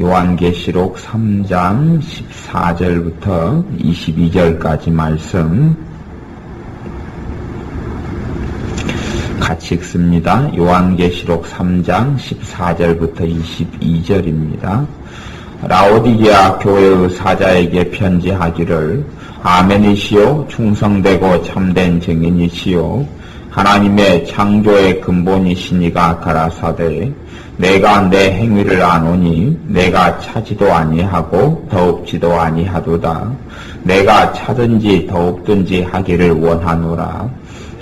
요한계시록 3장 14절부터 22절까지 말씀 같이 읽습니다. 요한계시록 3장 14절부터 22절입니다. 라오디게아 교회의 사자에게 편지하기를 아멘이시요 충성되고 참된 증인이시요 하나님의 창조의 근본이시니가 가라사대 내가 내 행위를 아노니 내가 차지도 아니하고 더욱지도 아니하도다. 내가 차든지 더욱든지 하기를 원하노라.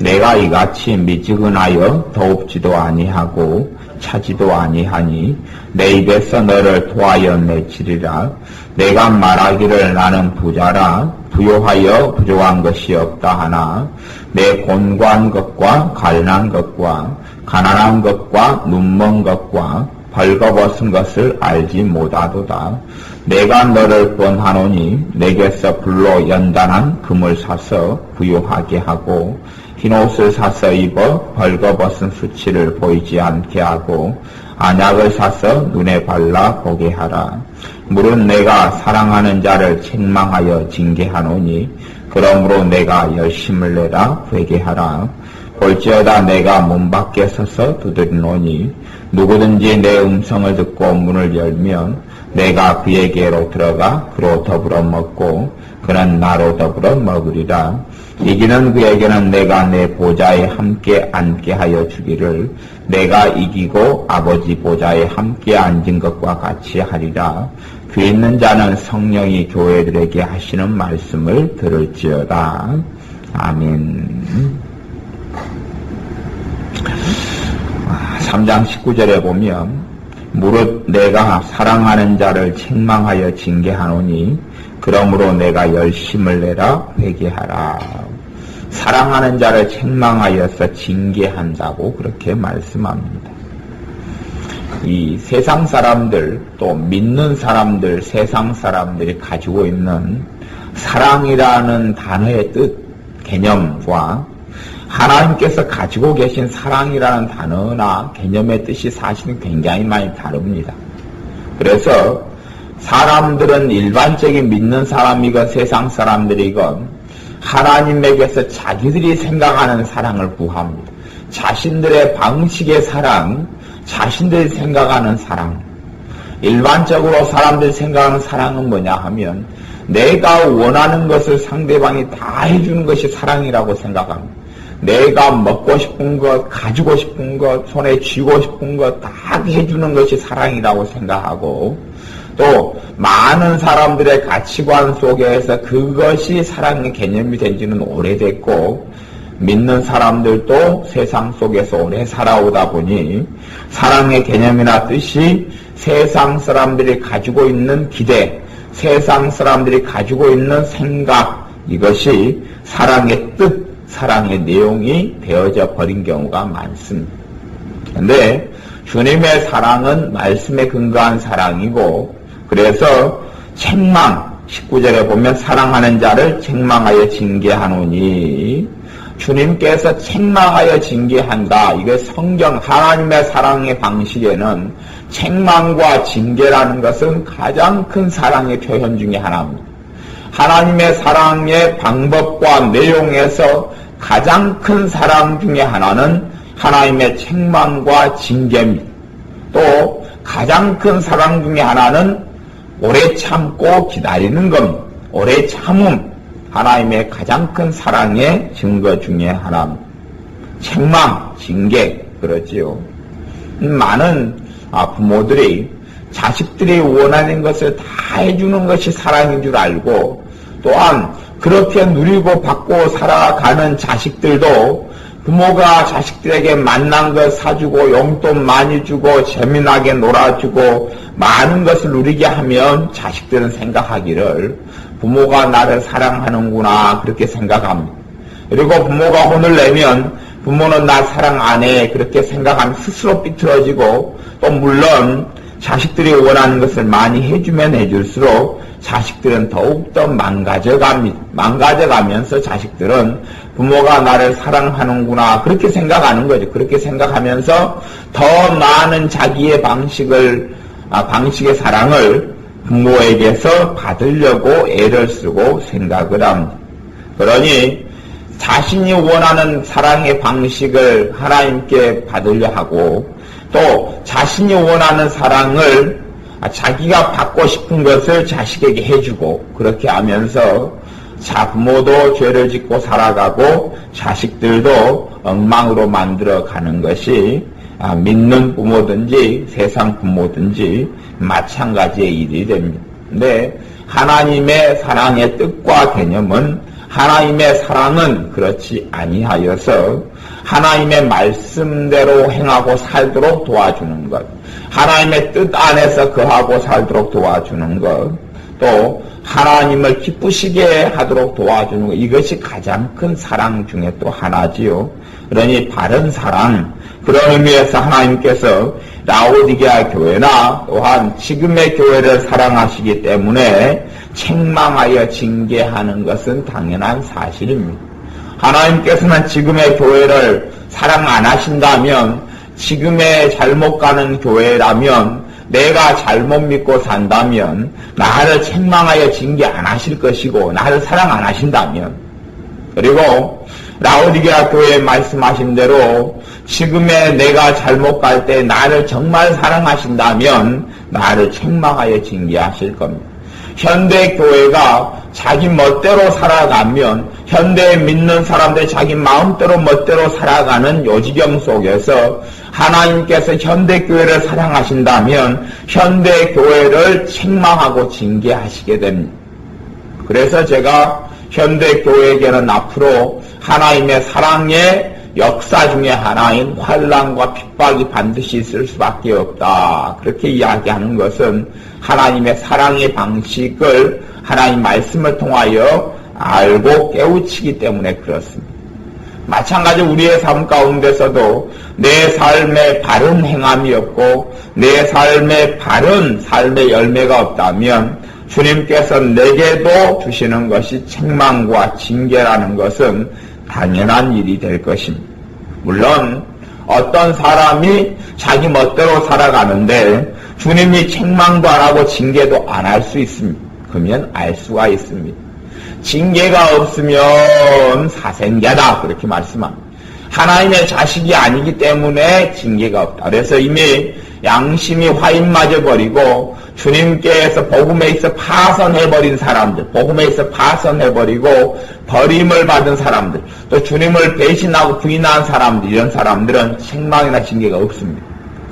내가 이같이 미지근하여 더욱지도 아니하고 차지도 아니하니 내 입에서 너를 토하여 내치리라. 내가 말하기를 나는 부자라 부요하여 부족한 것이 없다 하나 내 곤고한 것과 가련한 것과 가난한 것과 눈먼 것과 벌거벗은 것을 알지 못하도다. 내가 너를 권하노니 내게서 불로 연단한 금을 사서 부요하게 하고 흰옷을 사서 입어 벌거벗은 수치를 보이지 않게 하고 안약을 사서 눈에 발라 보게 하라. 물은 내가 사랑하는 자를 책망하여 징계하노니 그러므로 내가 열심을 내라 회개하라. 볼지어다 내가 문 밖에 서서 두드리노니 누구든지 내 음성을 듣고 문을 열면 내가 그에게로 들어가 그로 더불어 먹고 그는 나로 더불어 먹으리라. 이기는 그에게는 내가 내 보좌에 함께 앉게 하여 주기를 내가 이기고 아버지 보좌에 함께 앉은 것과 같이 하리라. 귀 있는 자는 성령이 교회들에게 하시는 말씀을 들을지어다. 아멘. 3장 19절에 보면 무릇 내가 사랑하는 자를 책망하여 징계하노니 그러므로 내가 열심을 내라 회개하라. 사랑하는 자를 책망하여서 징계한다고 그렇게 말씀합니다. 이 세상 사람들 또 믿는 사람들 세상 사람들이 가지고 있는 사랑이라는 단어의 뜻 개념과 하나님께서 가지고 계신 사랑이라는 단어나 개념의 뜻이 사실은 굉장히 많이 다릅니다. 그래서 사람들은 일반적인 믿는 사람이건 세상 사람들이건 하나님에게서 자기들이 생각하는 사랑을 구합니다. 자신들의 방식의 사랑, 자신들이 생각하는 사랑. 일반적으로 사람들이 생각하는 사랑은 뭐냐 하면 내가 원하는 것을 상대방이 다 해주는 것이 사랑이라고 생각합니다. 내가 먹고 싶은 것, 가지고 싶은 것, 손에 쥐고 싶은 것 다 해주는 것이 사랑이라고 생각하고 또 많은 사람들의 가치관 속에서 그것이 사랑의 개념이 된 지는 오래됐고 믿는 사람들도 세상 속에서 오래 살아오다 보니 사랑의 개념이나 뜻이 세상 사람들이 가지고 있는 기대, 세상 사람들이 가지고 있는 생각 이것이 사랑의 뜻, 사랑의 내용이 되어져 버린 경우가 많습니다. 그런데 주님의 사랑은 말씀에 근거한 사랑이고 그래서 책망 19절에 보면 사랑하는 자를 책망하여 징계하노니 주님께서 책망하여 징계한다. 이게 성경 하나님의 사랑의 방식에는 책망과 징계라는 것은 가장 큰 사랑의 표현 중에 하나입니다. 하나님의 사랑의 방법과 내용에서 가장 큰 사랑 중에 하나는 하나님의 책망과 징계입니다. 또 가장 큰 사랑 중에 하나는 오래 참고 기다리는 겁니다. 오래 참음, 하나님의 가장 큰 사랑의 증거 중에 하나입니다. 책망, 징계, 그렇지요. 많은 부모들이 자식들이 원하는 것을 다 해주는 것이 사랑인 줄 알고 또한 그렇게 누리고 받고 살아가는 자식들도 부모가 자식들에게 만난 것 사주고 용돈 많이 주고 재미나게 놀아주고 많은 것을 누리게 하면 자식들은 생각하기를 부모가 나를 사랑하는구나 그렇게 생각합니다. 그리고 부모가 혼을 내면 부모는 나 사랑 안 해 그렇게 생각하면 스스로 삐뚤어지고 또 물론 자식들이 원하는 것을 많이 해주면 해줄수록 자식들은 더욱더 망가져갑니다. 망가져가면서 자식들은 부모가 나를 사랑하는구나 그렇게 생각하는 거죠. 그렇게 생각하면서 더 많은 자기의 방식을 방식의 사랑을 부모에게서 받으려고 애를 쓰고 생각을 합니다. 그러니 자신이 원하는 사랑의 방식을 하나님께 받으려 하고 또 자신이 원하는 사랑을 자기가 받고 싶은 것을 자식에게 해주고 그렇게 하면서 부모도 죄를 짓고 살아가고 자식들도 엉망으로 만들어가는 것이 믿는 부모든지 세상 부모든지 마찬가지의 일이 됩니다. 근데 하나님의 사랑의 뜻과 개념은 하나님의 사랑은 그렇지 아니하여서 하나님의 말씀대로 행하고 살도록 도와주는 것, 하나님의 뜻 안에서 거하고 살도록 도와주는 것, 또 하나님을 기쁘시게 하도록 도와주는 것, 이것이 가장 큰 사랑 중에 또 하나지요. 그러니 바른 사랑, 그런 의미에서 하나님께서 라오디게아 교회나 또한 지금의 교회를 사랑하시기 때문에 책망하여 징계하는 것은 당연한 사실입니다. 하나님께서는 지금의 교회를 사랑 안 하신다면, 지금의 잘못 가는 교회라면, 내가 잘못 믿고 산다면 나를 책망하여 징계 안 하실 것이고 나를 사랑 안 하신다면, 그리고 라오디게아 교회에 말씀하신 대로 지금의 내가 잘못 갈 때 나를 정말 사랑하신다면 나를 책망하여 징계하실 겁니다. 현대 교회가 자기 멋대로 살아가면, 현대에 믿는 사람들이 자기 마음대로 멋대로 살아가는 요지경 속에서 하나님께서 현대 교회를 사랑하신다면 현대 교회를 책망하고 징계하시게 됩니다. 그래서 제가 현대 교회에게는 앞으로 하나님의 사랑의 역사 중에 하나인 환난과 핍박이 반드시 있을 수밖에 없다. 그렇게 이야기하는 것은 하나님의 사랑의 방식을 하나님 말씀을 통하여 알고 깨우치기 때문에 그렇습니다. 마찬가지로 우리의 삶 가운데서도 내 삶에 바른 행함이 없고 내 삶에 바른 삶의 열매가 없다면 주님께서 내게도 주시는 것이 책망과 징계라는 것은 당연한 일이 될 것입니다. 물론 어떤 사람이 자기 멋대로 살아가는데 주님이 책망도 안 하고 징계도 안 할 수 있습니다. 그러면 알 수가 있습니다. 징계가 없으면 사생자다 그렇게 말씀합니다. 하나님의 자식이 아니기 때문에 징계가 없다. 그래서 이미 양심이 화인 맞아버리고 주님께서 복음에 있어 파선해버린 사람들, 복음에 있어 파선해버리고 버림을 받은 사람들, 또 주님을 배신하고 부인한 사람들, 이런 사람들은 책망이나 징계가 없습니다.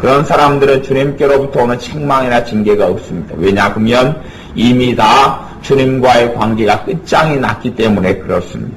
그런 사람들은 주님께로부터 오는 책망이나 징계가 없습니다. 왜냐 그러면 이미 다 주님과의 관계가 끝장이 났기 때문에 그렇습니다.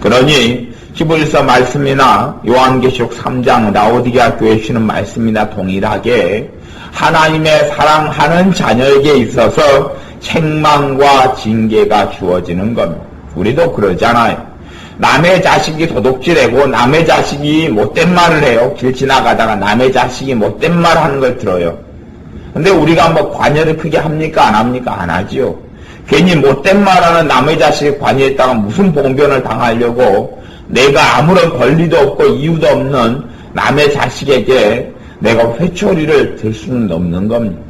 그러니 히브리서 말씀이나 요한계시록 3장 라오디게아 교회에 주시는 말씀이나 동일하게 하나님의 사랑하는 자녀에게 있어서 책망과 징계가 주어지는 겁니다. 우리도 그러잖아요. 남의 자식이 도둑질하고 남의 자식이 못된 말을 해요. 길 지나가다가 남의 자식이 못된 말 하는 걸 들어요. 근데 우리가 뭐 관여를 크게 합니까? 안 합니까? 안 하지요. 괜히 못된 말하는 남의 자식이 관여했다가 무슨 봉변을 당하려고 내가 아무런 권리도 없고 이유도 없는 남의 자식에게 내가 회초리를 들 수는 없는 겁니다.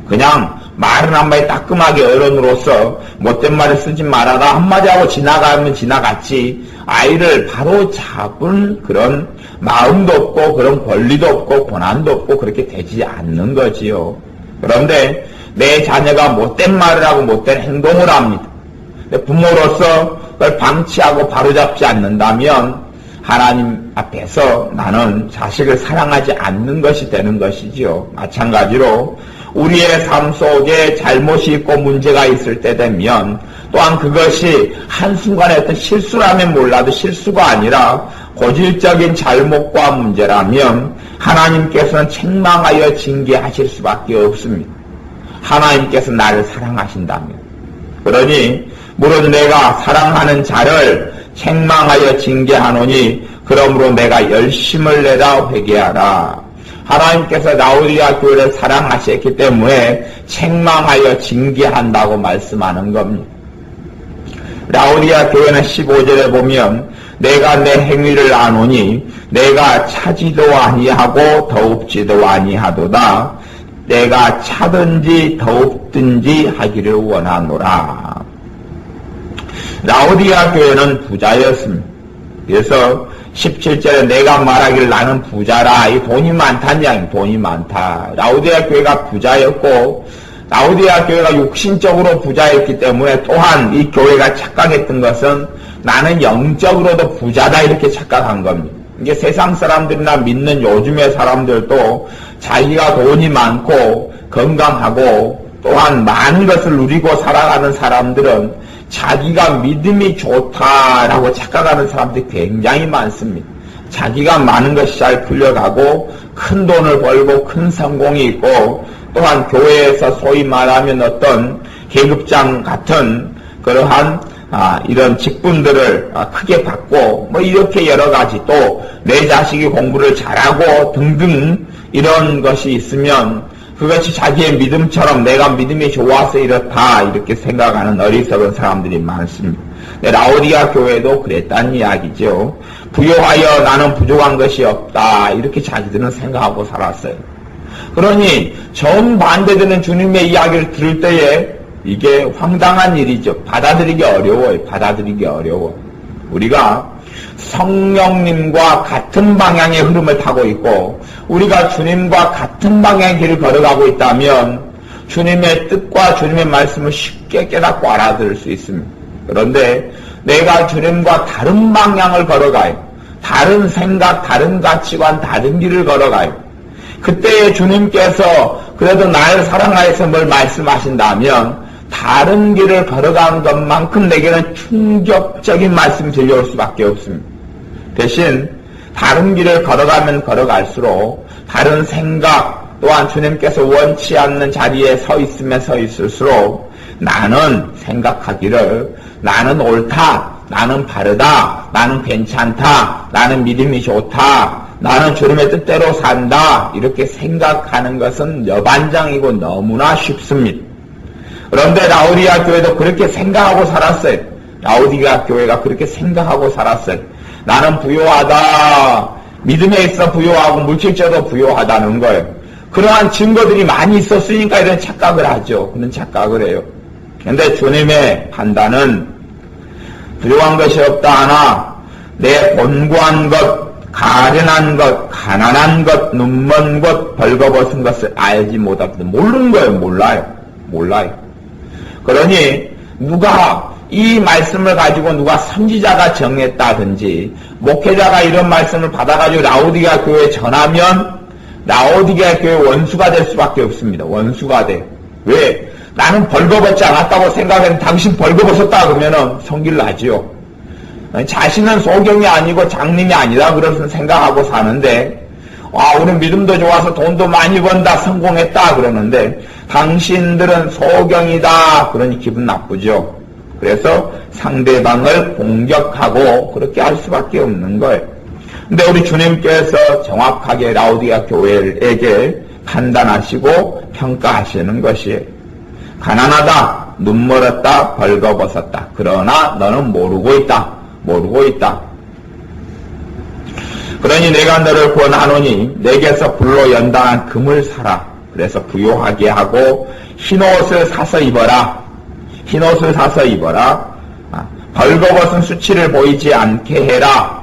그냥 말은 한마디 따끔하게 어른으로서 못된 말을 쓰지 말아라 한마디 하고 지나가면 지나갔지 아이를 바로 잡은 그런 마음도 없고 그런 권리도 없고 권한도 없고 그렇게 되지 않는 거지요. 그런데 내 자녀가 못된 말을 하고 못된 행동을 합니다. 부모로서 그걸 방치하고 바로잡지 않는다면 하나님 앞에서 나는 자식을 사랑하지 않는 것이 되는 것이지요. 마찬가지로 우리의 삶 속에 잘못이 있고 문제가 있을 때 되면 또한 그것이 한순간에 어떤 실수라면 몰라도 실수가 아니라 고질적인 잘못과 문제라면 하나님께서는 책망하여 징계하실 수밖에 없습니다. 하나님께서 나를 사랑하신다면. 그러니 물론 내가 사랑하는 자를 책망하여 징계하노니 그러므로 내가 열심을 내라 회개하라. 하나님께서 라오디게아 교회를 사랑하셨기 때문에 책망하여 징계한다고 말씀하는 겁니다. 라오디게아 교회는 15절에 보면 내가 내 행위를 아노니 내가 차지도 아니하고 더웁지도 아니하도다. 내가 차든지 더욱든지 하기를 원하노라. 라오디게아 교회는 부자였습니다. 그래서 17절에 내가 말하기를 나는 부자라. 이 돈이 많다는 이야기, 돈이 많다. 라오디게아 교회가 부자였고, 라오디게아 교회가 육신적으로 부자였기 때문에 또한 이 교회가 착각했던 것은 나는 영적으로도 부자다 이렇게 착각한 겁니다. 이게 세상 사람들이나 믿는 요즘의 사람들도 자기가 돈이 많고 건강하고 또한 많은 것을 누리고 살아가는 사람들은 자기가 믿음이 좋다라고 착각하는 사람들이 굉장히 많습니다. 자기가 많은 것이 잘 풀려가고 큰 돈을 벌고 큰 성공이 있고 또한 교회에서 소위 말하면 어떤 계급장 같은 그러한 이런 직분들을 크게 받고 뭐 이렇게 여러 가지 또 내 자식이 공부를 잘하고 등등 이런 것이 있으면 그것이 자기의 믿음처럼 내가 믿음이 좋아서 이렇다 이렇게 생각하는 어리석은 사람들이 많습니다. 라오디게아 교회도 그랬다는 이야기죠. 부요하여 나는 부족한 것이 없다 이렇게 자기들은 생각하고 살았어요. 그러니 정반대되는 주님의 이야기를 들을 때에 이게 황당한 일이죠. 받아들이기 어려워요. 받아들이기 어려워. 우리가 성령님과 같은 방향의 흐름을 타고 있고 우리가 주님과 같은 방향의 길을 걸어가고 있다면 주님의 뜻과 주님의 말씀을 쉽게 깨닫고 알아들을 수 있습니다. 그런데 내가 주님과 다른 방향을 걸어가요. 다른 생각, 다른 가치관, 다른 길을 걸어가요. 그때에 주님께서 그래도 나를 사랑하여서 뭘 말씀하신다면 다른 길을 걸어가는 것만큼 내게는 충격적인 말씀이 들려올 수밖에 없습니다. 대신 다른 길을 걸어가면 걸어갈수록 다른 생각 또한 주님께서 원치 않는 자리에 서 있으면 서 있을수록 나는 생각하기를 나는 옳다, 나는 바르다, 나는 괜찮다, 나는 믿음이 좋다, 나는 주님의 뜻대로 산다 이렇게 생각하는 것은 여반장이고 너무나 쉽습니다. 그런데 라오디게아 교회도 그렇게 생각하고 살았어요. 라오디게아 교회가 그렇게 생각하고 살았어요. 나는 부요하다. 믿음에 있어 부요하고 물질적으로 부요하다는 거예요. 그러한 증거들이 많이 있었으니까 이런 착각을 하죠. 그런 착각을 해요. 그런데 주님의 판단은 부요한 것이 없다 하나 내 곤고한 것, 가련한 것, 가난한 것, 눈먼 것, 벌거벗은 것을 알지 못하거든. 모르는 거예요. 몰라요. 그러니 누가 이 말씀을 가지고 누가 선지자가 정했다든지 목회자가 이런 말씀을 받아가지고 라오디게아 교회에 전하면 라오디게아 교회 원수가 될 수밖에 없습니다. 원수가 돼. 왜? 나는 벌거벗지 않았다고 생각했는데 당신 벌거벗었다 그러면은 성질 나지요. 자신은 소경이 아니고 장님이 아니다 그런 생각하고 사는데 우리 믿음도 좋아서 돈도 많이 번다 성공했다 그러는데 당신들은 소경이다 그러니 기분 나쁘죠. 그래서 상대방을 공격하고 그렇게 할 수밖에 없는 거예요. 근데 우리 주님께서 정확하게 라오디게아 교회에게 판단하시고 평가하시는 것이에요. 가난하다, 눈멀었다, 벌거벗었다. 그러나 너는 모르고 있다. 그러니 내가 너를 구원하노니 내게서 불로 연단한 금을 사라. 그래서 부요하게 하고 흰옷을 사서 입어라. 벌거벗은 수치를 보이지 않게 해라.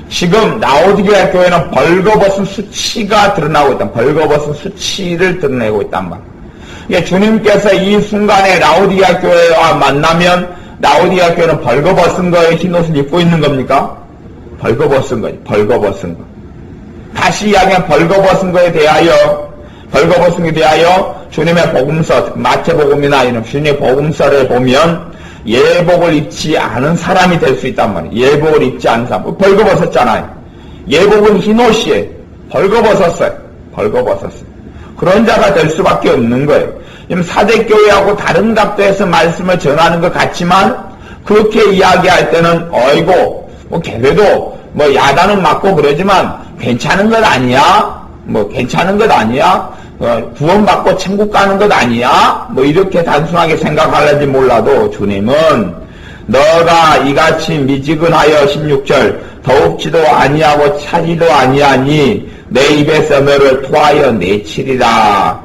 지금 라오디게아 교회는 벌거벗은 수치가 드러나고 있다. 벌거벗은 수치를 드러내고 있단 말이에요. 주님께서 이 순간에 라오디게아 교회와 만나면 라오디게아 교회는 벌거벗은 거에 흰옷을 입고 있는 겁니까? 벌거벗은 거예요. 벌거벗은 거. 다시 이야기하면 벌거벗은 거에 대하여 주님의 복음서, 마태복음이나 이런 주님의 복음서를 보면 예복을 입지 않은 사람이 될 수 있단 말이에요. 예복을 입지 않은 사람. 벌거벗었잖아요. 예복은 흰옷이에요. 벌거벗었어요. 그런 자가 될 수밖에 없는 거예요. 사대교회하고 다른 각도에서 말씀을 전하는 것 같지만 그렇게 이야기할 때는 어이고 걔네도 야단은 맞고 그러지만 괜찮은 것 아니야? 구원받고 천국 가는 것 아니야? 이렇게 단순하게 생각할는지 몰라도 주님은 너가 이같이 미지근하여 16절 더욱지도 아니하고 차지도 아니하니 내 입에서 너를 토하여 내치리라.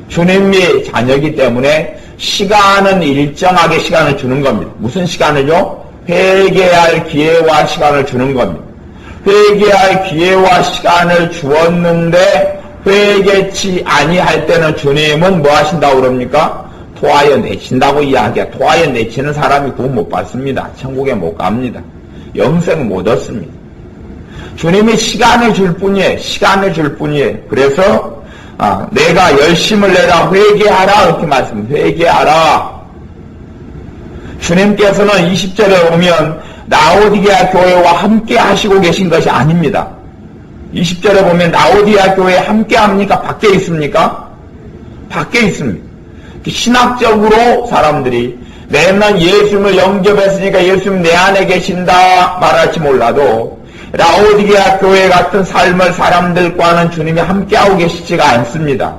주님이 자녀이기 때문에 시간은 일정하게 시간을 주는 겁니다. 무슨 시간을요? 회개할 기회와 시간을 주는 겁니다. 회개할 기회와 시간을 주었는데 회개치 아니할 때는 주님은 뭐 하신다고 그럽니까? 토하여 내친다고 이야기해요. 토하여 내치는 사람이 구원 못 받습니다. 천국에 못 갑니다. 영생 못 얻습니다. 주님이 시간을 줄 뿐이에요. 시간을 줄 뿐이에요. 그래서 내가 열심을 내라 회개하라 이렇게 회개하라. 주님께서는 20절에 보면 라오디게아 교회와 함께 하시고 계신 것이 아닙니다. 20절에 보면 라오디게아 교회에 함께 합니까? 밖에 있습니까? 밖에 있습니다. 신학적으로 사람들이 맨날 예수님을 영접했으니까 예수님 내 안에 계신다 말할지 몰라도 라오디게아 교회 같은 삶을 사람들과는 주님이 함께하고 계시지가 않습니다.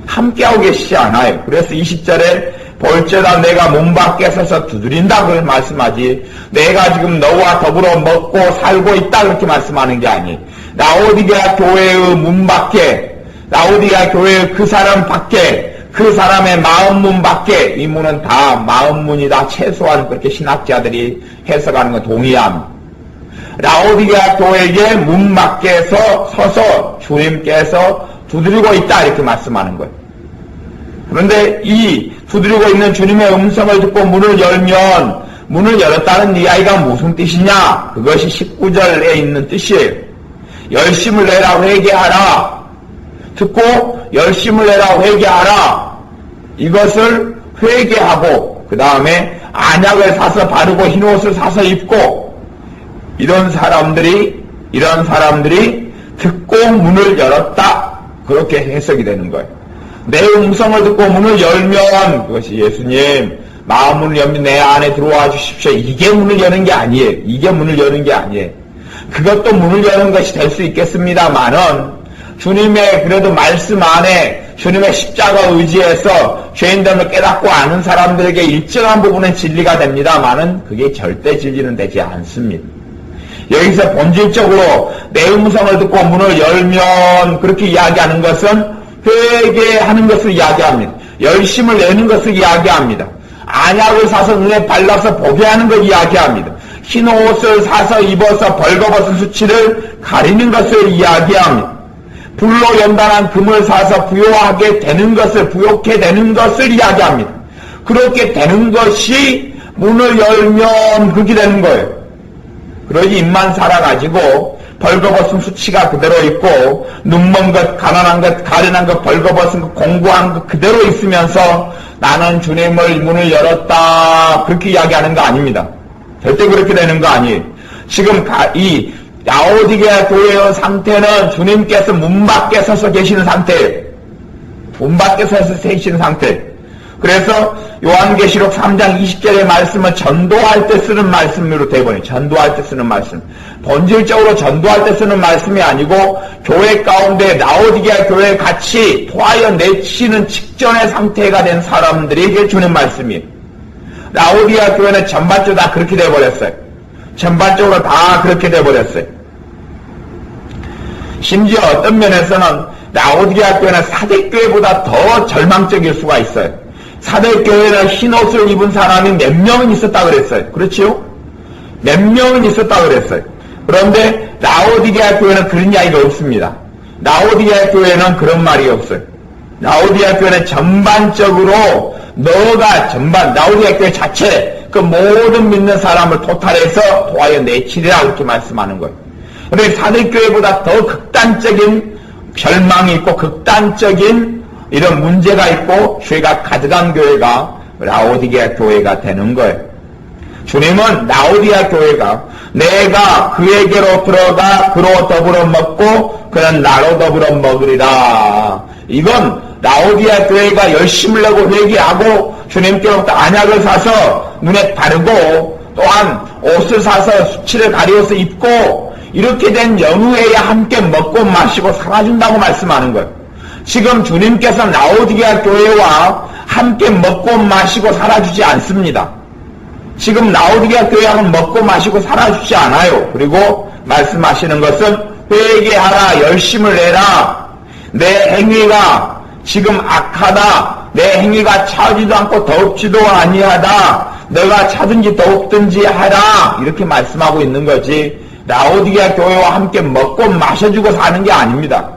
함께하고 계시지 않아요. 그래서 20절에 볼지어다 내가 문 밖에 서서 두드린다 그렇게 말씀하지 내가 지금 너와 더불어 먹고 살고 있다 그렇게 말씀하는 게 아니에요. 라오디게아 교회의 문 밖에 라오디게아 교회의 그 사람 밖에 그 사람의 마음문 밖에 이 문은 다 마음문이다 최소한 그렇게 신학자들이 해석하는 건 동의합니다. 라오디게아 교회의 문 밖에서 서서 주님께서 두드리고 있다 이렇게 말씀하는 거예요. 그런데 이 두드리고 있는 주님의 음성을 듣고 문을 열면 문을 열었다는 이야기가 무슨 뜻이냐? 그것이 19절에 있는 뜻이에요. 열심을 내라 회개하라. 듣고 열심을 내라 회개하라. 이것을 회개하고 그 다음에 안약을 사서 바르고 흰옷을 사서 입고 이런 사람들이 듣고 문을 열었다. 그렇게 해석이 되는 거예요. 내 음성을 듣고 문을 열면 그것이 예수님 마음문을 열면 내 안에 들어와 주십시오. 이게 문을 여는 게 아니에요. 이게 문을 여는 게 아니에요. 그것도 문을 여는 것이 될 수 있겠습니다만은 주님의 그래도 말씀 안에 주님의 십자가 의지에서 죄인됨을 깨닫고 아는 사람들에게 일정한 부분은 진리가 됩니다만은 그게 절대 진리는 되지 않습니다. 여기서 본질적으로 내 음성을 듣고 문을 열면 그렇게 이야기하는 것은 회개하는 것을 이야기합니다. 열심을 내는 것을 이야기합니다. 안약을 사서 눈에 발라서 보게 하는 걸 이야기합니다. 흰 옷을 사서 입어서 벌거벗은 수치를 가리는 것을 이야기합니다. 불로 연단한 금을 사서 부요하게 되는 것을, 부요케 되는 것을 이야기합니다. 그렇게 되는 것이 문을 열면 그렇게 되는 거예요. 그러지 입만 살아가지고 벌거벗은 수치가 그대로 있고 눈먼 것, 가난한 것, 가련한 것, 벌거벗은 것, 공부한 것 그대로 있으면서 나는 주님을 문을 열었다 그렇게 이야기하는 거 아닙니다. 절대 그렇게 되는 거 아니에요. 지금 이 라오디게아 교회의 상태는 주님께서 문 밖에 서서 계시는 상태예요. 문 밖에 서서 계시는 상태. 그래서 요한계시록 3장 20절의 말씀은 전도할 때 쓰는 말씀으로 되어버려요. 전도할 때 쓰는 말씀. 본질적으로 전도할 때 쓰는 말씀이 아니고 교회 가운데 라오디게아 교회에 같이 토하여 내치는 직전의 상태가 된 사람들에게 주는 말씀이에요. 라오디게아 교회는 전반적으로 다 그렇게 되어버렸어요. 전반적으로 다 그렇게 되어버렸어요. 심지어 어떤 면에서는 라오디게아 교회는 사대교회보다 더 절망적일 수가 있어요. 사대교회는 흰옷을 입은 사람이 몇 명은 있었다 그랬어요. 그렇지요? 몇 명은 있었다 그랬어요. 그런데 라오디게아 교회는 그런 이야기가 없습니다. 라오디게아 교회는 그런 말이 없어요. 라오디게아 교회는 전반적으로 라오디게아 교회 자체 그 모든 믿는 사람을 토탈해서 도하여 내치리라 그렇게 말씀하는 거예요. 그런데 사대교회보다 더 극단적인 절망이 있고 극단적인 이런 문제가 있고 죄가 가득한 교회가 라오디게아 교회가 되는 거예요. 주님은 라오디게아 교회가 내가 그에게로 들어가 그로 더불어 먹고 그는 나로 더불어 먹으리라. 이건 라오디게아 교회가 열심을 내고 회개하고 주님께로부터 안약을 사서 눈에 바르고 또한 옷을 사서 수치를 가리워서 입고 이렇게 된 연후에야 함께 먹고 마시고 살아준다고 말씀하는 거예요. 지금 주님께서는 라오디게아 교회와 함께 먹고 마시고 살아주지 않습니다. 지금 라오디게아 교회하고는 먹고 마시고 살아주지 않아요. 그리고 말씀하시는 것은 회개하라, 열심을 내라. 내 행위가 지금 악하다. 내 행위가 차지도 않고 더럽지도 아니하다. 너가 차든지 더럽든지 하라. 이렇게 말씀하고 있는 거지. 라오디게아 교회와 함께 먹고 마셔주고 사는 게 아닙니다.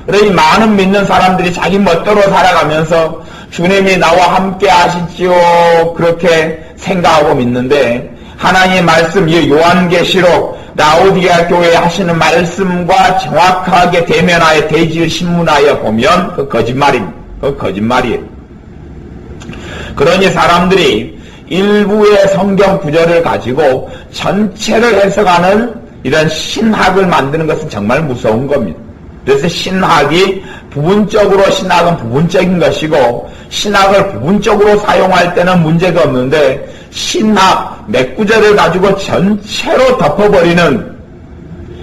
그러니 많은 믿는 사람들이 자기 멋대로 살아가면서 주님이 나와 함께 하시지요. 그렇게 생각하고 믿는데 하나님의 말씀, 이 요한계시록 라오디게아 교회에 하시는 말씀과 정확하게 대면하여 대지를 신문하여 보면 그 거짓말입니다. 그 거짓말이에요. 그러니 사람들이 일부의 성경 구절을 가지고 전체를 해석하는 이런 신학을 만드는 것은 정말 무서운 겁니다. 그래서 신학은 부분적인 것이고 신학을 부분적으로 사용할 때는 문제가 없는데 신학 몇 구절을 가지고 전체로 덮어버리는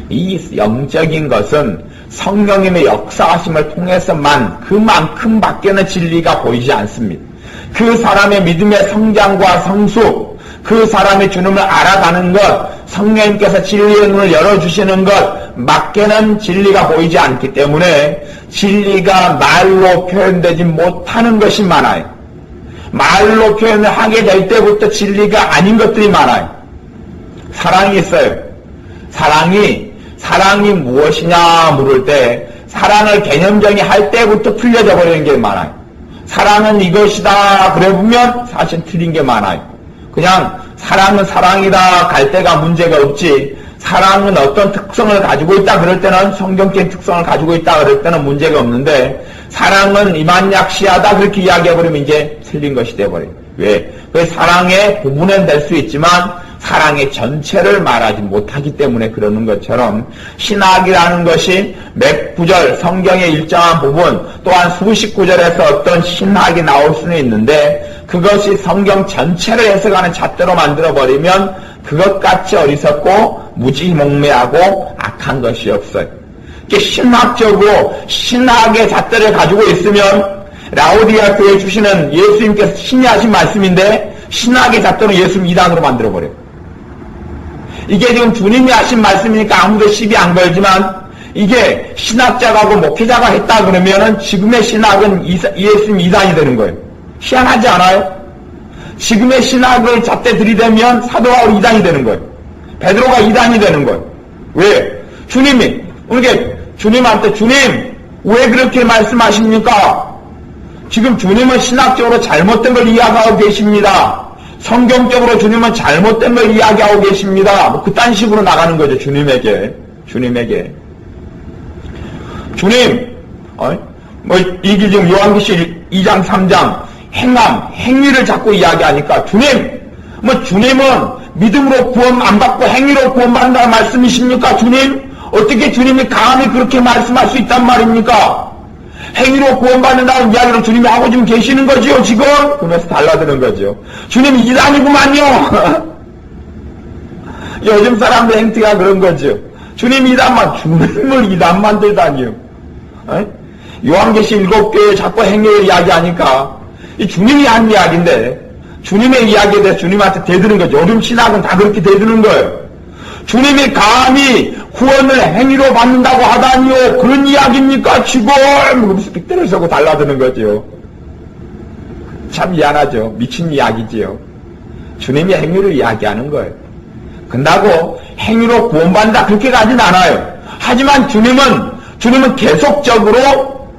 이 영적인 것은 성령님의 역사하심을 통해서만 그만큼 밖에는 진리가 보이지 않습니다. 그 사람의 믿음의 성장과 성숙, 그 사람의 주님을 알아가는 것, 성령님께서 진리의 눈을 열어주시는 것, 밖에는 진리가 보이지 않기 때문에 진리가 말로 표현되지 못하는 것이 많아요. 말로 표현을 하게 될 때부터 진리가 아닌 것들이 많아요. 사랑이 있어요. 사랑이 무엇이냐 물을 때 사랑을 개념정의 할 때부터 틀려져 버리는 게 많아요. 사랑은 이것이다 그래 보면 사실 틀린 게 많아요. 그냥 사랑은 사랑이다 갈 때가 문제가 없지, 사랑은 어떤 특성을 가지고 있다 그럴 때는 성경적인 특성을 가지고 있다 그럴 때는 문제가 없는데 사랑은 이만약시하다 그렇게 이야기해버리면 이제 틀린 것이 돼버려요. 왜? 그 사랑의 부분은 될 수 있지만 사랑의 전체를 말하지 못하기 때문에 그러는 것처럼 신학이라는 것이 몇 구절 성경의 일정한 부분 또한 수십 구절에서 어떤 신학이 나올 수는 있는데 그것이 성경 전체를 해석하는 잣대로 만들어버리면 그것같이 어리석고 무지몽매하고 악한 것이 없어요. 신학적으로 신학의 잣대를 가지고 있으면 라오디게아 교회에 주시는 예수님께서 신이 하신 말씀인데 신학의 잣대로 예수님 이단으로 만들어버려요. 이게 지금 주님이 하신 말씀이니까 아무도 시비 안 걸지만 이게 신학자가고 목회자가 했다 그러면은 지금의 신학은 예수님 이단이 되는 거예요. 희한하지 않아요? 지금의 신학을 잣대 들이대면 사도 바울이 이단이 되는 거예요. 베드로가 이단이 되는 거예요. 왜? 주님이 그러니까 주님한테 주님 왜 그렇게 말씀하십니까? 지금 주님은 신학적으로 잘못된 걸 이야기하고 계십니다. 성경적으로 주님은 잘못된 걸 이야기하고 계십니다. 뭐 그딴 식으로 나가는 거죠. 주님에게. 주님, 이게 지금 요한계시록 2장 3장 행위를 자꾸 이야기하니까 주님은 믿음으로 구원 안 받고 행위로 구원받는다는 말씀이십니까? 주님? 어떻게 주님이 감히 그렇게 말씀할 수 있단 말입니까? 행위로 구원받는다는 이야기를 주님이 하고 지금 계시는 거지요, 지금? 그러면서 달라드는 거죠. 주님이 이단이구만요. 요즘 사람들 행태가 그런 거죠. 주님이 주님을 이단 만들다니요. 요한계시록 7교회 자꾸 행위를 이야기하니까 이 주님이 한 이야기인데 주님의 이야기에 대해서 주님한테 대드는 거죠. 요즘 신학은 다 그렇게 대드는 거예요. 주님이 감히 구원을 행위로 받는다고 하다니요. 그런 이야기입니까? 지금 그러면서 빅대를 서고 달라드는 거죠. 참 미안하죠. 미친 이야기지요. 주님이 행위를 이야기하는 거예요. 근다고 행위로 구원받는다 그렇게 가진 않아요. 하지만 주님은 계속적으로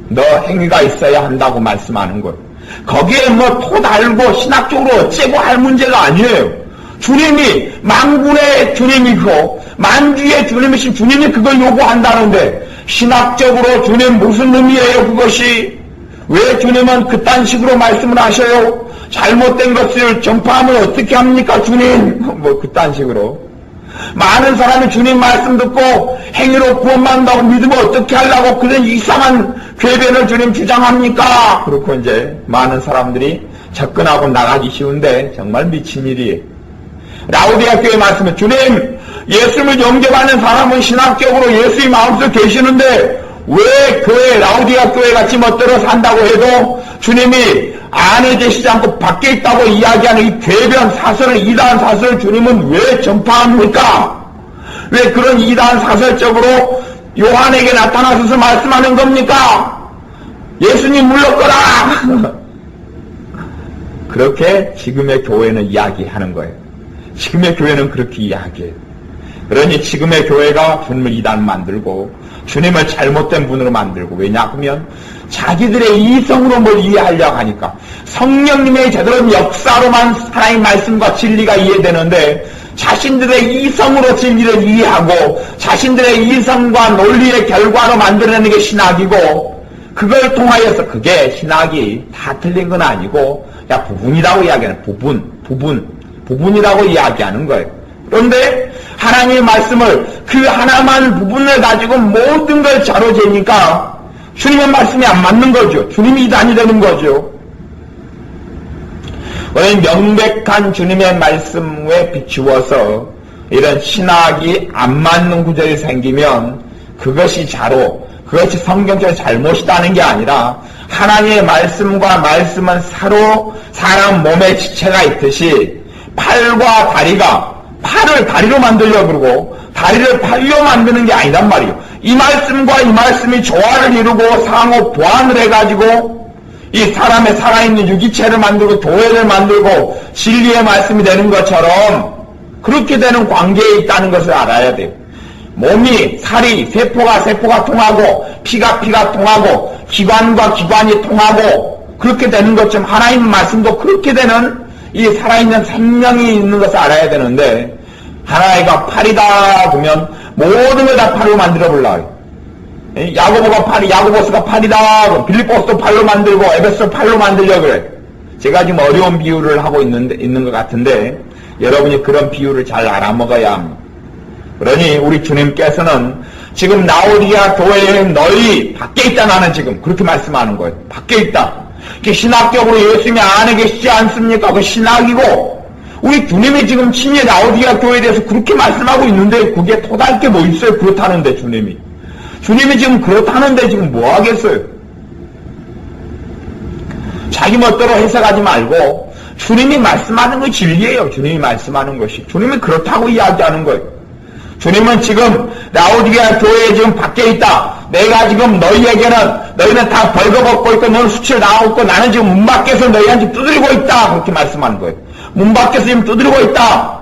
너 행위가 있어야 한다고 말씀하는 거예요. 거기에 토 달고 신학적으로 어째고 할 문제가 아니에요. 주님이 만군의 주님이고 만주의 주님이신 주님이 그걸 요구한다는데 신학적으로 주님 무슨 의미예요 그것이? 왜 주님은 그딴 식으로 말씀을 하셔요? 잘못된 것을 전파하면 어떻게 합니까 주님? 그딴 식으로 많은 사람이 주님 말씀 듣고 행위로 구원받는다고 믿으면 어떻게 하려고 그런 이상한 궤변을 주님 주장합니까? 그렇고 이제 많은 사람들이 접근하고 나가기 쉬운데 정말 미친 일이에요. 라오디게아 교회 말씀은 주님 예수님을 영접하는 사람은 신학적으로 예수의 마음속에 계시는데 왜 교회 라오디게아 교회 같이 멋대로 산다고 해도 주님이 안에 계시지 않고 밖에 있다고 이야기하는 이 궤변 사설을 이단 사설을 주님은 왜 전파합니까? 왜 그런 이단 사설적으로 요한에게 나타나셔서 말씀하는 겁니까? 예수님 물러거라! 그렇게 지금의 교회는 이야기하는 거예요. 지금의 교회는 그렇게 이야기해요. 그러니 지금의 교회가 주님을 이단 만들고 주님을 잘못된 분으로 만들고, 왜냐하면 자기들의 이성으로 뭘 이해하려고 하니까 성령님의 제대로 역사로만 하나님 말씀과 진리가 이해되는데 자신들의 이성으로 진리를 이해하고 자신들의 이성과 논리의 결과로 만들어내는 게 신학이고, 그걸 통하여서 그게 신학이 다 틀린 건 아니고 야 부분이라고 이야기하는 부분이라고 이야기하는 거예요. 그런데 하나님의 말씀을 그 하나만 부분을 가지고 모든 걸 자로재니까 주님의 말씀이 안 맞는 거죠. 주님이 이단이 되는 거죠. 우리 명백한 주님의 말씀에 비추어서 이런 신학이 안 맞는 구절이 생기면 그것이 자로, 그것이 성경적인 잘못이라는 게 아니라 하나님의 말씀과 말씀은 서로 사람 몸에 지체가 있듯이 팔과 다리가 팔을 다리로 만들려고 그러고 다리를 팔로 만드는 게 아니란 말이에요. 이 말씀과 이 말씀이 조화를 이루고 상호 보완을 해가지고 이 사람의 살아있는 유기체를 만들고 교회를 만들고 진리의 말씀이 되는 것처럼 그렇게 되는 관계에 있다는 것을 알아야 돼요. 몸이, 살이, 세포가 통하고 피가 통하고 기관과 기관이 통하고 그렇게 되는 것처럼 하나님 말씀도 그렇게 되는 이 살아있는 생명이 있는 것을 알아야 되는데, 하나이가 팔이다 보면 모든 걸 다 팔로 만들어 보려고 해요. 야고보스가 팔이다, 빌립보스도 팔로 만들고 에베소도 팔로 만들려고 그래. 제가 지금 어려운 비유를 하고 있는 것 같은데 여러분이 그런 비유를 잘 알아먹어야 합니다. 그러니 우리 주님께서는 지금 라오디게아 교회에 너희 밖에 있다, 나는 지금 그렇게 말씀하는 거예요. 밖에 있다. 신학적으로 예수님이 안에 계시지 않습니까? 그 신학이고, 우리 주님이 지금 친히 라오디게아 교회에 대해서 그렇게 말씀하고 있는데 그게 토달 게 뭐 있어요? 그렇다는데 주님이 지금 그렇다는데 지금 뭐 하겠어요? 자기 멋대로 해석하지 말고 주님이 말씀하는 것이 진리예요. 주님이 말씀하는 것이, 주님이 그렇다고 이야기하는 거예요. 주님은 지금 라오디게아 교회에 지금 밖에 있다. 내가 지금 너희는 다 벌거벗고 있고 너는 수치를 당하고 나는 지금 문 밖에서 너희한테 두드리고 있다. 그렇게 말씀하는 거예요. 문 밖에서 지금 두드리고 있다.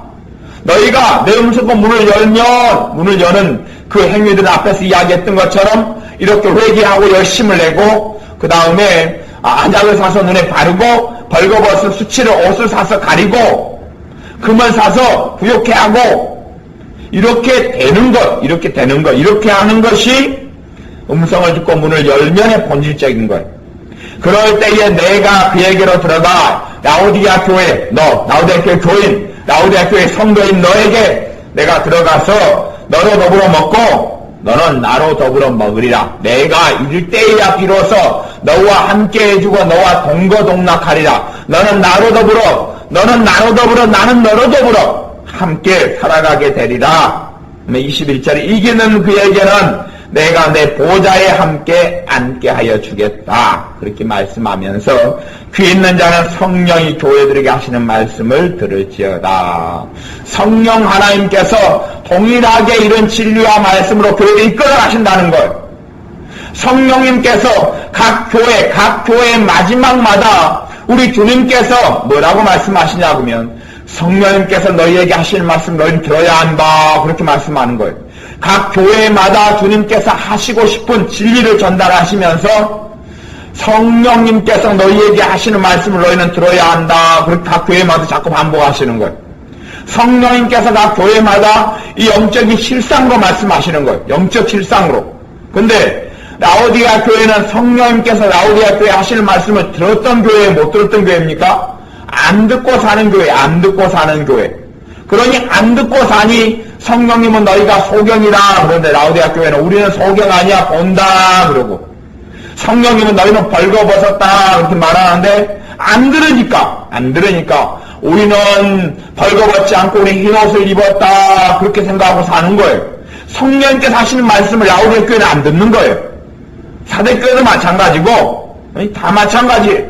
너희가 내 음성과 문을 여는 그 행위들 앞에서 이야기했던 것처럼 이렇게 회개하고 열심을 내고 그 다음에 안약을 사서 눈에 바르고 벌거벗은 수치를 옷을 사서 가리고 금을 사서 부욕해 하고 이렇게 되는 것, 이렇게 하는 것이 음성을 듣고 문을 열면의 본질적인 거예요. 그럴 때에 내가 그에게로 들어가 라오디게아 교회, 라오디게아 교회 교인, 라오디게아 교회 성도인 너에게 내가 들어가서 너로 더불어 먹고 너는 나로 더불어 먹으리라. 내가 이를 때에야 비로소 너와 함께 해주고 너와 동거동락하리라. 너는 나로 더불어, 나는 너로 더불어 함께 살아가게 되리라. 21절에 이기는 그에게는 내가 내 보좌에 함께 앉게 하여 주겠다. 그렇게 말씀하면서 귀 있는 자는 성령이 교회들에게 하시는 말씀을 들을지어다. 성령 하나님께서 동일하게 이런 진리와 말씀으로 교회를 이끌어 가신다는 거예요. 성령님께서 각 교회의 마지막마다 우리 주님께서 뭐라고 말씀하시냐 그러면 성령님께서 너희에게 하실 말씀 너희는 들어야 한다. 그렇게 말씀하는 거예요. 각 교회마다 주님께서 하시고 싶은 진리를 전달하시면서 성령님께서 너희에게 하시는 말씀을 너희는 들어야 한다. 그렇게 각 교회마다 자꾸 반복하시는 거예요. 성령님께서 각 교회마다 이 영적인 실상으로 말씀하시는 거예요. 영적 실상으로. 근데 라오디게아 교회는 성령님께서 라오디게아 교회에 하시는 말씀을 들었던 교회에 못 들었던 교회입니까? 안 듣고 사는 교회. 그러니 안 듣고 사니 성령님은 너희가 소경이라. 그런데 라오디게아 교회는 우리는 소경 아니야 본다 그러고, 성령님은 너희는 벌거벗었다 그렇게 말하는데 안 들으니까 우리는 벌거벗지 않고 우리 흰옷을 입었다 그렇게 생각하고 사는 거예요. 성령님께서 하시는 말씀을 라오디게아 교회는 안 듣는 거예요. 사대교회도 마찬가지고 다 마찬가지예요.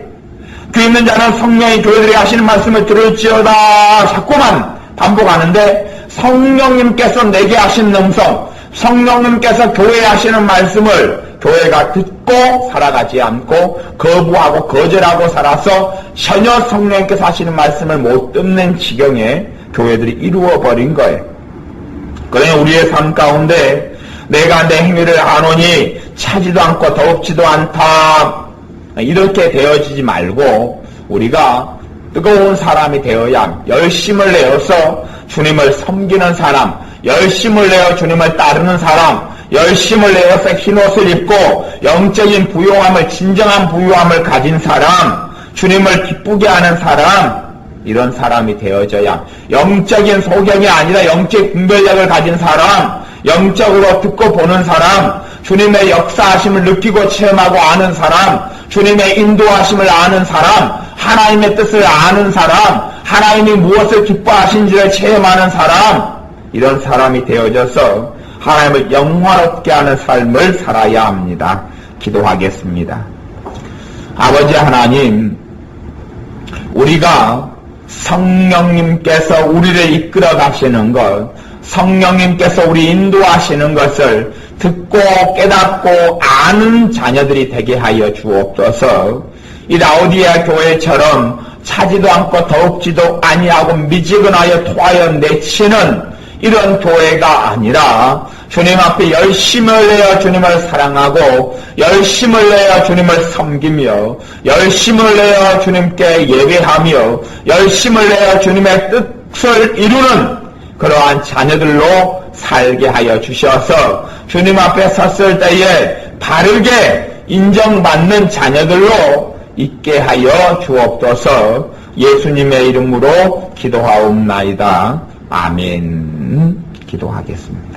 귀 있는 자는 성령이 교회들이 하시는 말씀을 들을지어다 자꾸만 반복하는데, 성령님께서 내게 하신 음성, 성령님께서 교회에 하시는 말씀을 교회가 듣고 살아가지 않고 거부하고 거절하고 살아서 전혀 성령께서 하시는 말씀을 못 듣는 지경에 교회들이 이루어버린 거예요. 그러니 우리의 삶 가운데 내가 내 행위를 하노니 차지도 않고 더럽지도 않다, 이렇게 되어지지 말고 우리가 뜨거운 사람이 되어야 열심을 내어서 주님을 섬기는 사람, 열심을 내어 주님을 따르는 사람, 열심을 내어서 흰옷을 입고 영적인 부요함을, 진정한 부요함을 가진 사람, 주님을 기쁘게 하는 사람, 이런 사람이 되어져야, 영적인 소경이 아니라 영적 분별력을 가진 사람, 영적으로 듣고 보는 사람, 주님의 역사하심을 느끼고 체험하고 아는 사람, 주님의 인도하심을 아는 사람, 하나님의 뜻을 아는 사람, 하나님이 무엇을 기뻐하신지를 체험하는 사람, 이런 사람이 되어져서 하나님을 영화롭게 하는 삶을 살아야 합니다. 기도하겠습니다. 아버지 하나님, 우리가 성령님께서 우리를 이끌어 가시는 것, 성령님께서 우리 인도하시는 것을 듣고 깨닫고 아는 자녀들이 되게 하여 주옵소서. 이 라오디아 교회처럼 차지도 않고 더럽지도 아니하고 미지근하여 토하여 내치는 이런 교회가 아니라 주님 앞에 열심을 내어 주님을 사랑하고 열심을 내어 주님을 섬기며 열심을 내어 주님께 예배하며 열심을 내어 주님의 뜻을 이루는 그러한 자녀들로 살게 하여 주셔서 주님 앞에 섰을 때에 바르게 인정받는 자녀들로 있게 하여 주옵소서. 예수님의 이름으로 기도하옵나이다. 아멘. 기도하겠습니다.